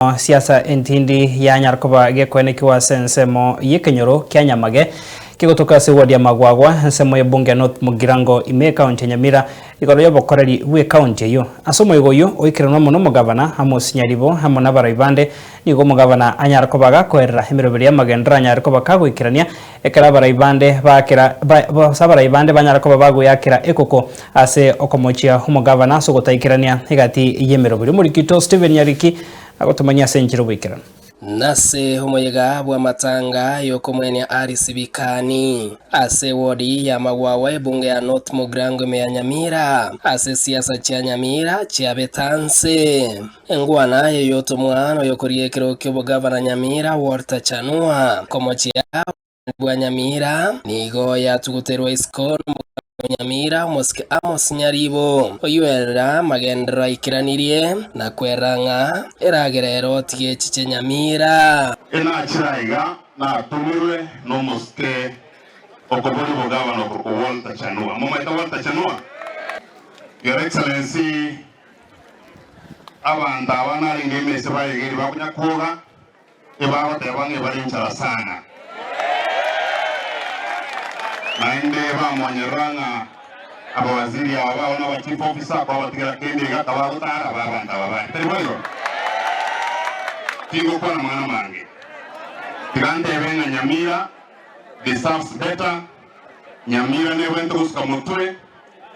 Siasa entindi ya Nyarkoba gekwenekiwa sensemo yekenyoro kyanyamage kigotoka se wadi ya Magwagwa nsemo ya bunge North Mugirango ime county Nyamira igoro yobokoreri we county yo asomo igoyo oikiranwa muno mugavana Amos Nyaribo hamwe n'abaraibande nigo mugavana Anyarkoba gakorera emiroberi ya magendera Nyarkoba kagwikirania ekera abaraibande bakira abaraibande banyarkoba baguyakira ekoko ase okomochia umugavana sogotaikirania igati yemiroberi murikito Steven Nyariki agotumanya senjiro wikirana nase homoyega bwa matanga yoko mwene arisibikani ase wodi ya Magwawa bunge ya North Mugirango ya Nyamira ase siasa cha Nyamira cha betanse engwana yoyoto mwana yokoriekero kyo gavana Nyamira Walter Chanua komochia bwa Nyamira nigo yatuguterwa iskono Nyamira Moske Amos Nyaribo oyuera magendera ikiranirie na kweranga eragerero tie chiche Nyamira ena chiraiga na tumirwe no Moske okobori bogavana ko Walter Chanua momaita Walter Chanua Your Excellency abanda abana ringeme sebayegeri bakunyakoga ebaba tebange bari nchala sana naende bamwanyeranga abawaziri aba na chief officer kwa batikira kende gakabagutara babanda babandi teribyo tingo kwa na mwana mange tigande benga Nyamira deserves better. Nyamira ne wenda kusuka mutwe,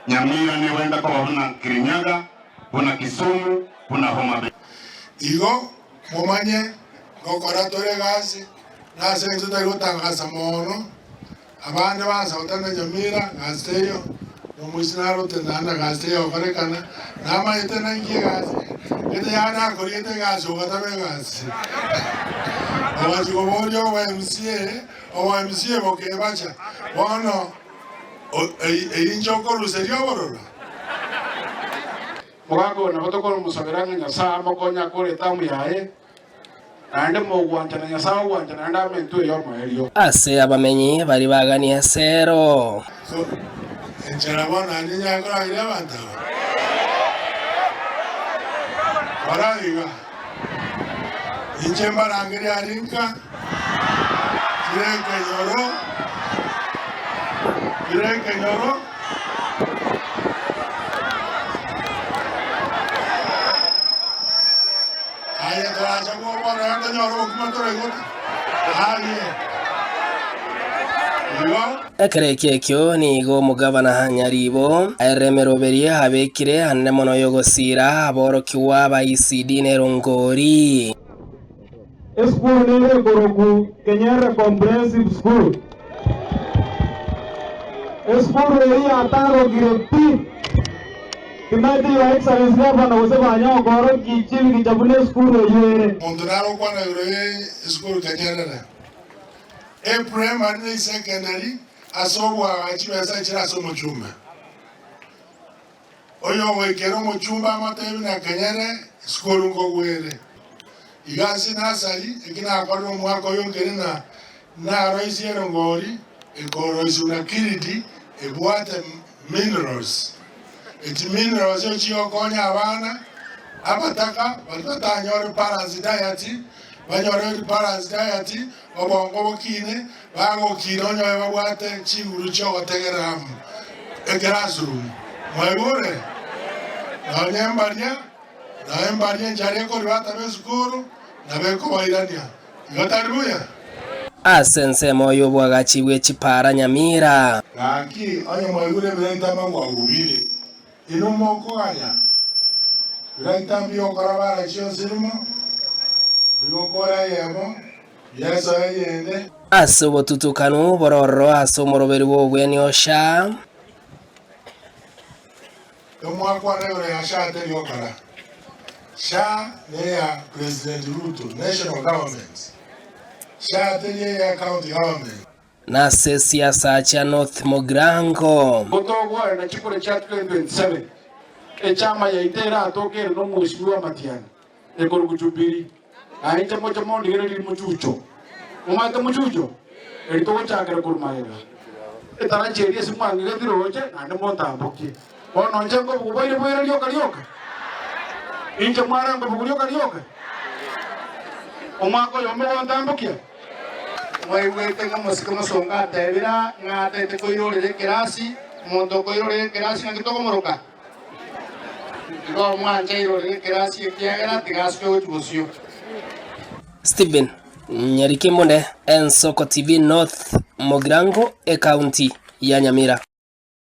Nyamira ne wenda kwa huna Kirinyaga, huna Kisumu, huna Homa Bay igo momanye ngokora tore gasi na senzo tayotangasa mono abana baza utana Nyamira gasteyo no musinaro tenana gasteyo korekana nama itena ngie gasi ite yana koriete gasi ogatabe gasi owaji gomorio wa MCA boke bacha wono injoko luserio bororo mugago na botokoro musaberanga nyasa mokonya kore tamu yae ande mogwantana nyasa gwantana anda mentu yo maelio ase abamenyi bari bagania sero so enchera bona ninya kora ile banta bara iga inchemba rangere arinka Direke nyoro Aye toacha kwa bora anda nyoro kumatore gota ekerekekyo nigo mugavana Nyaribo aremeroberia abekire anne mono yogosira aborokiwa ba ECD nerongori School nile Koroku Kenyere Comprehensive School. School hii ataro gireti. Kimati Your Excellency hapa na kusema nyo goro kichini kichapune school yere. Mondonaro kwa na yore school Kenyere. Primary secondary asobwa achiwe sachira asomo chuma. Oyo wekero mo chumba matebi na Kenyere school ngogwere. Igasi nasari ikina akono mwako yongere na raisi erongori ekoroisi unakiriti ebuate minerals eti minerals echiyo konya abana abataka batanyore balance diet banyore balance diet obongo bokine bago kinonyo babuate chinguru cyo gotegeramu egrasroom mwegore na embaria njare ko rwata bezukuru na beko bairania yotaribuya asense moyo bwagachiwe chipara Nyamira aki onye mwegure birenta mangwa ubire ino moko anya birenta mbio korabara chio sirimo bigokora yemo yeso yende asubo tutukanu bororo asomoroberi wogweni osha omwakwa rero ya shate yokara Sha ya President Ruto, national government. Sha ya county government. nase siasa cha North Mugirango botogwa na chikore cha 2027 echama ya itera atokere no mheshimiwa Matiang'i ekoro kuchubiri aita moja mondi gere li muchucho umata muchucho erito chakere kurmaira etara cheri simwangi gatiroje nande montamboki ono njengo bubaire boire lyoka inje mwarango bukulyoka omwako yo mgontambukia mwaigwete ngamusika musonga atebira ngatete koirorere kirasi muntu koirorere kirasi ngitogomoroka ngo mwanje irorere kirasi ekiagera tigaswe wetubucio. Stephen Nyarikimonde, Ensoko TV North, Mugirango, County ya Nyamira.